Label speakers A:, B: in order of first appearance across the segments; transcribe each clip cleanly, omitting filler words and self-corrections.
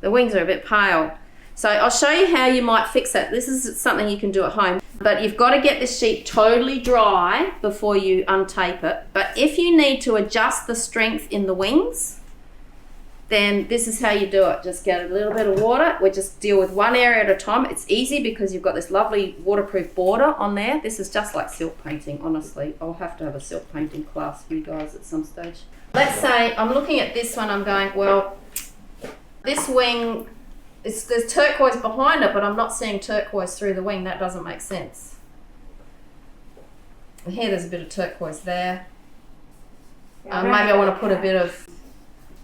A: The wings are a bit pale. So I'll show you how you might fix that. This is something you can do at home. But you've got to get this sheet totally dry before you untape it. But if you need to adjust the strength in the wings, then this is how you do it. Just get a little bit of water. We just deal with one area at a time. It's easy because you've got this lovely waterproof border on there. This is just like silk painting, honestly. I'll have to have a silk painting class for you guys at some stage. Let's say I'm looking at this one, I'm going, well, this wing, there's turquoise behind it, but I'm not seeing turquoise through the wing. That doesn't make sense. And here there's a bit of turquoise there. Maybe I want to put a bit of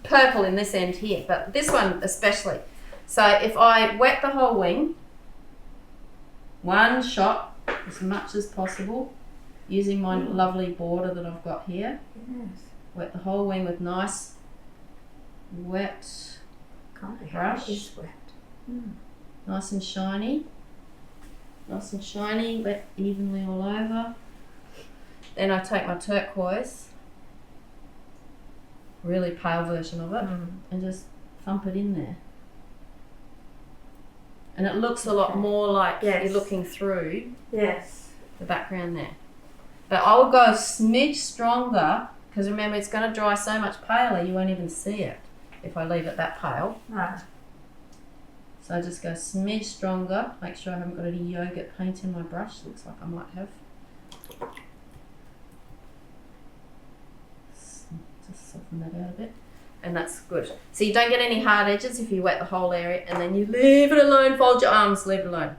A: purple in this end here, but this one especially. So if I wet the whole wing, one shot as much as possible, using my lovely border that I've got here.
B: Yes.
A: Wet the whole wing with nice wet brush.
B: It is wet.
A: Nice and shiny. Nice and shiny, wet evenly all over. Then I take my turquoise, really pale version of it, and just thump it in there. And it looks a lot more like you're looking through the background there. But I'll go a smidge stronger, because remember it's going to dry so much paler you won't even see it if I leave it that pale.
B: Right.
A: So I just go a smidge stronger, make sure I haven't got any yogurt paint in my brush. Looks like I might have. Just soften that out a bit. And that's good. So you don't get any hard edges if you wet the whole area, and then you leave it alone, fold your arms, leave it alone.